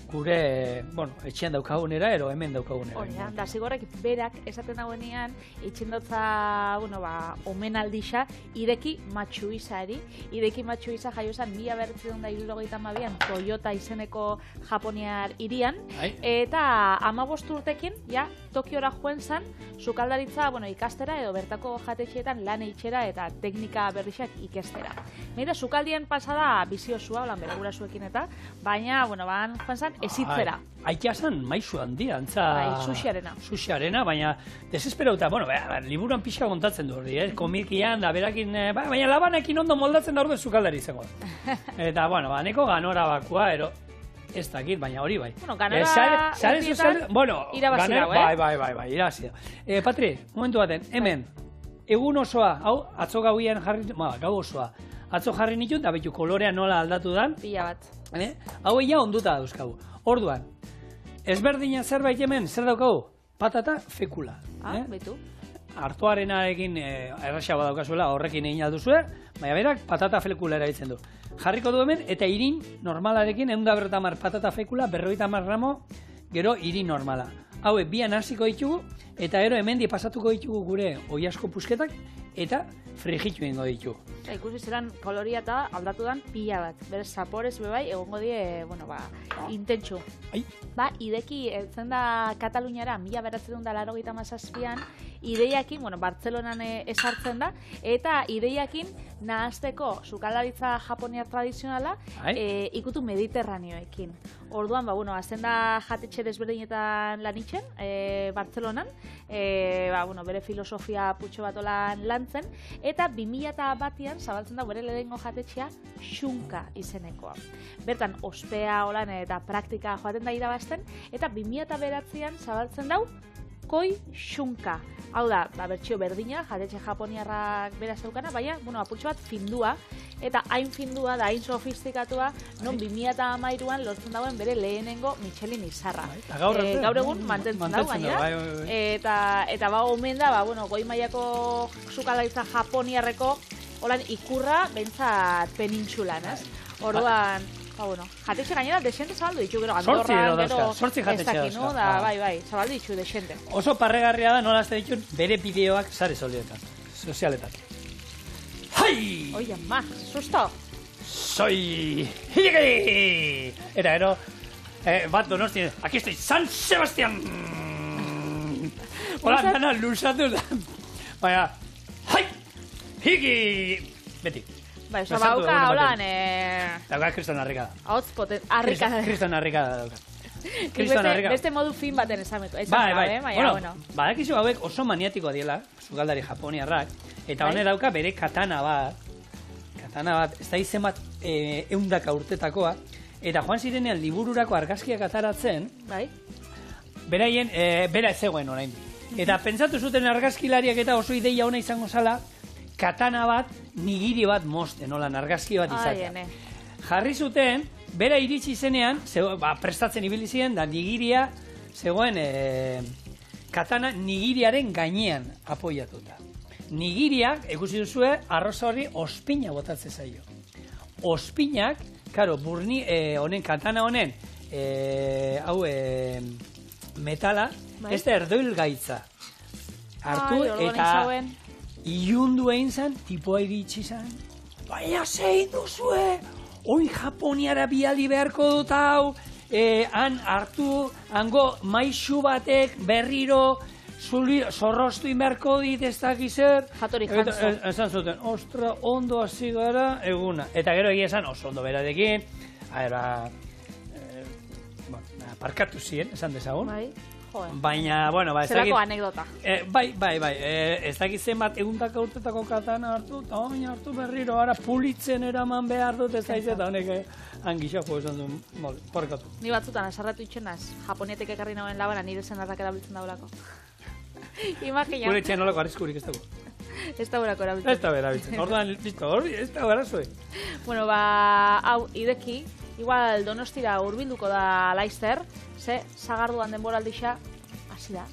gure, etxean daukagunera, ero hemen daukagunera. Hori da, zigorrek berak esaten dagoenean, itxendotza, omenaldixa, Hideki Matsuisari. Hideki Matsuisa jaio zen 1972an Toyota izeneko japoniar hirian, eta 15 urtekin, Tokiora joen zen, sukaldaritza, ikastera edo bertako jatetxeetan lan eitxera eta teknika berrixak ikestera. Meida, sukaldien pasada biziozua, holan bere gurasuekin eta, baina, joan zen, ezitzera. Aitea zen maizu handia, antza... Sushiarena. Sushiarena, baina desesperauta, liburuan pixka kontatzen du hori, komikian, da berakin, baina labanekin ondo moldatzen da hor dut sukaldari izango. Eta, neko ganora bakua, ez dakit, baina hori bai. Ganora urtietan irabazira, bai, irabazira. Patri, momentu baten, hemen, egun osoa, hau, atzo gauian jarri, gau osoa, atzo jarri nituen, da betu kolorea nola aldatu dan. Pila bat. Hau egia onduta dauzkagu. Orduan, ezberdina zerbait hemen, zer daukagu? Patata fekula. Betu. Artoarenarekin erraxa badaukazuela, horrekin egin alduzue, baina berak patata fekula erabiltzen du. Jarriko du hemen, eta irin normalarekin, 150 patata fekula, 50 gramo, gero irin normala. Haue, bian hasiko ditugu, eta gero hemendi pasatuko ditugu gure oiazko pusketak, eta frijitu ingo ditugu. Ikusi zelan koloria eta aldatu dan pila bat. Berez, zaporez bebai, egongo die, intentsu. Hideki, zen da Kataluniara, 1987an, ideiakin, Bartzelonan esartzen da, eta ideiakin nahazteko sukaldaritza japoniar tradizionala ikutu mediterraneoekin. Orduan, azten da jatetxe desberdinetan lan itxen, Bartzelonan, bere filosofia putxo bat olan lantzen, eta 2001an zabaltzen da bere lehengo jatetxea xunka izenekoa. Bertan, ospea olan eta praktika joaten da irabazten, eta 2009an zabaltzen dau koi xunka. Hau da, bertxio berdina, jatetxe japoniarrak bera zeukana, baina, apurtxo bat findua, eta hain findua da, hain sofistikatua, non 2013an lortzen dauen bere lehenengo Michelin izarra. Gaur egun mantentzen dago gainera. Eta omen da, goi mailako sukaldaritza japoniarreko holan ikurra bentsat penintxulan, ez? Orduan, jatetxe gainera desente zabaldu ditu, gero Andorran, gero ez dakin, bai, zabaldu ditu desente. Oso parregarria da nola azte ditun bere bideoak sare sozialetan. Hai! Oia, ma, susto! Soy Higiri! Eta gero, bat Donosti, aquí estoy, San Sebastián! Hola, dana lusatu da. Baina, hai! Higi! Beti. Bai, oso bauka, holan, Dauka kriston harrikada. Hotz poten, harrikada. Kriston harrikada dauka. Kriston harrikada. Beste modu fin baten esameko. Bai. Bueno, badakizu hauek oso maniatikoa diela, sugaldari japoniarrak, eta honek dauka bere katana bat, ez da izen bat eundaka urtetakoa, eta joan zirenean libururako argazkiak ataratzen, beraien, bera ez zegoen orain. Eta pentsatu zuten argazkilariak eta oso ideia ona izango zala, katana bat, nigiri bat mosten, holan argazki bat izatea. Jarri zuten, bera iritsi zenean, prestatzen ibili ziren, da nigiria zegoen katana nigiriaren gainean apoiatuta. Nigiriak, ikusi duzue, arroza horri ospina botatzen zaio. Ospinak, karo, burni, honen, katana honen, hau, metala, ez da erdoil gaitza. Hartu eta iundu egin zen, tipoa iritsi zen. Baina zein duzue, hoi Japoniara biali beharko dut hau, han hartu, hango maixu batek berriro, zorroztu inberko dit ez dakizer. Jatorik jantzo. Esan zuten, ostra, ondo hasi gara eguna. Eta gero egia esan, oso ondo berarekin, parkatu ziren, esan dezagun. Bai, joe. Baina, bueno, ez dakit... Zerako anekdota. Bai, ez dakit zenbat egundaka urtetako katana hartu, eta baina hartu berriro, ara pulitzen eraman behar dut, ez dakit, eta honek angixako esan duen, parkatu. Ni batzutan, esarratu itxenaz, japonietek ekarri nagoen labana nire zenarrak erabiltzen daulako. Imagina. Gure etxean nolako arriskurik ez dago. Ez da horako erabiltzen. Ez da erabiltzen. Orduan, listo, ez da horazue. Bueno, hau, ideki, igual Donostira hurbilduko da Laister, ze sagarduan denboraldixa, hasi da,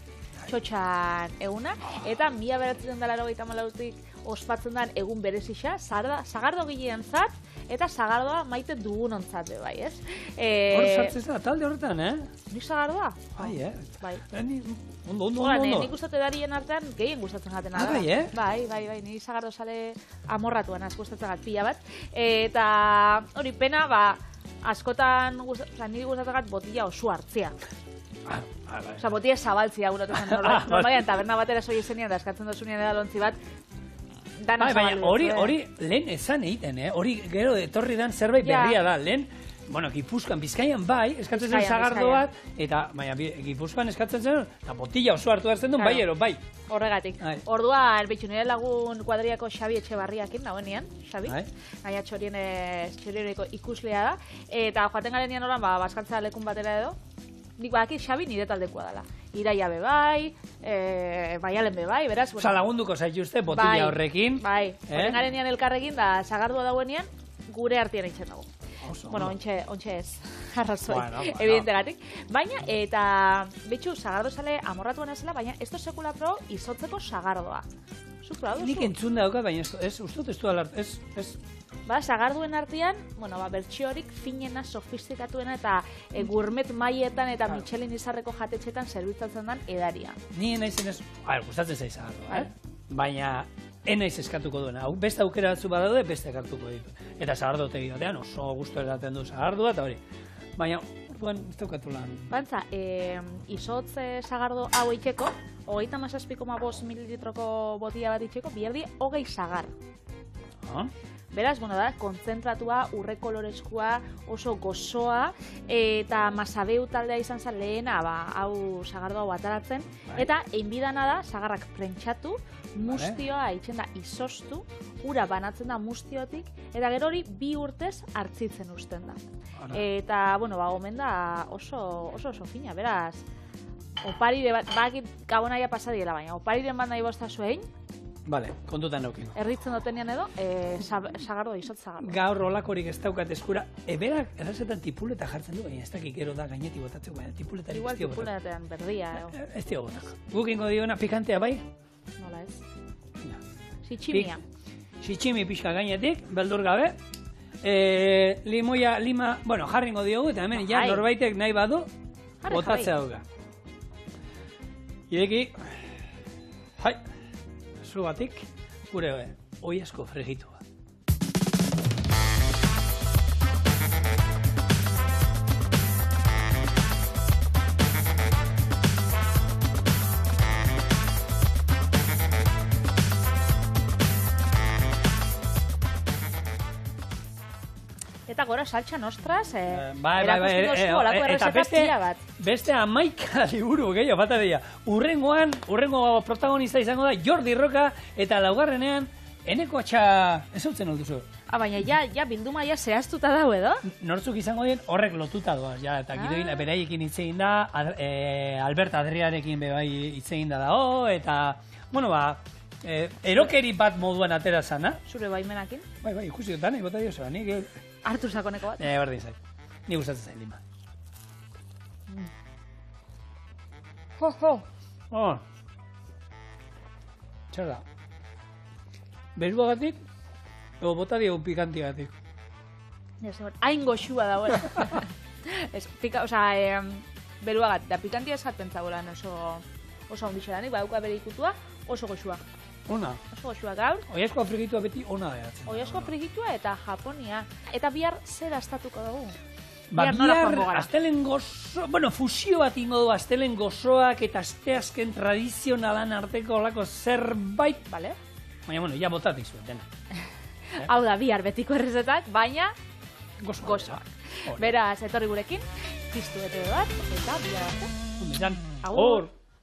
txotxan eguna, eta 1984tik ospatzen den egun berezixa, sagardo gilean zat, eta sagardoa maite dugun ontzat bai, ez? Hor sartzen da, talde horretan, Nik sagardoa? Bai, Bai. Ondo. Nik ustate darien artean, gehien gustatzen gaten da. Bai, ni sagardo sale amorratuan gustatzen gat pila bat. Eta hori pena, askotan, niri gustatzen gat botila oso hartzea. Osa, botila zabaltzia guratzen normalian, taberna batera soi ezenean, da eskatzen dozunean edalontzi bat, dana zabaldu. Hori lehen esan egiten, hori gero etorri dan zerbait berria da, lehen, bueno, Gipuzkoan, Bizkaian bai, eskatzen zen sagardo bat, eta, baina, Gipuzkoan eskatzen zen, eta botila oso hartu hartzen duen, bai. Horregatik. Ordua, erbitxu nire lagun kuadriako Xabi Etxebarriakin, nagoenean, Xabi, gaina txorioneko ikuslea da, eta joaten garen nian oran, baskantza lekun batera edo, nik badakit Xabi nire taldekoa dela. Iraia bebai, baialen bebai, beraz. Osa, lagunduko zaituzte botila horrekin. Bai, joaten garen nian elkarrekin, da sagardua dauenean, gure artean eitzen dago. Bueno, ontxe ez, arrazoi, evidentegatik. Baina, eta betxu, sagardo sale amorratuan ezela, baina ez da sekula pro izotzeko sagardoa. Zupra, duzu? Nik entzun dauka, baina ez, ustut ez du alart, ez. Sagarduen artean, bertsiorik finena, sofistikatuena eta gourmet maietan eta Michelin izarreko jatetxetan zerbitzatzen den edaria. Ni naizen ez, gustatzen zaiz sagardoa, baina enaiz eskatuko duena. Beste aukera batzu badaude, beste hartuko ditu. Eta sagardo tegi batean oso gustu eraten du sagardua eta hori. Baina, orduan, ez daukatu lan. Bantza, izotz sagardo hau itxeko, 37,5 mililitroko botila bat itxeko, biherdi 20 sagar. Beraz, da, kontzentratua, urre kolorezkoa, oso gozoa, eta masabeu taldea izan zen lehena, hau sagardo hau ataratzen, eta einbidana da, sagarrak prentxatu, mustioa itxen da izostu, ura banatzen da mustiotik, eta gero hori 2 urtez hartzitzen usten da. Eta, omen da oso fina, beraz, oparire bat, bakit gabonaia pasadiela baina, opariren bat nahi bosta zuein, Bale, kontutan naukin. Erritzen dotenean edo, sagardo, izot sagardo. Gaur olakorik ez daukat eskura. Berak, errazetan tipuleta jartzen du, baina ez dakik gero da gainetik botatzeko, baina tipuletarik ez dio botatzeko. Igual tipuletan berdia, Ez dio botatzeko. Gukingo diona pikantea bai? Nola ez. Sitximia. Sitximi pixka gainetik, beldur gabe. Lima, bueno, jarringo diogu, eta hemen ja norbaitek nahi badu, botatzea duga. Ideki, batik, gure oiazko fregitua. Eta gora saltxa nostraz, Bai, erakusten dozu olako errezeta pila bat. Beste 11 liburu gehiago, bata dira. Urrengo protagonista izango da Jordi Roka, eta laugarrenean, Eneko Atxa, ez hautzen hau duzu. Baina ja bilduma ja zehaztuta dago edo? Nortzuk izango dien horrek lotuta doaz, ja, eta gidoin beraiekin hitzein da, Albert Adriarekin bai hitzein da dago, eta, bueno, erokeri bat moduan atera zana. Zure baimenakin? Bai, ikusi dut, bota diosa, nik... Hartu sakoneko bat? Berdin zait, nik gustatzen zain lima. Txar da. Beruagatik, edo bota diogu pikantiagatik. Hain goxua dagoela. Beruagatik, da pikantia esaten zagoelan oso ondixeranik, badauka bere ikutua, oso goxua. Ona. Oso goxua gaur. Oiazkoa frigitua beti ona behatzen. Oiazkoa frigitua eta Japonia. Eta bihar zer astatuko dugu? Bihar astelen gozo, fusio bat ingo du astelen gozoak eta asteazken tradizionalan arteko olako zerbait, bale? Baina, ja botatik zuen dena. Hau da, bihar betiko errezetak, baina gozoak. Beraz, etorri gurekin, piztu bete bat, eta bihar arte. Agur!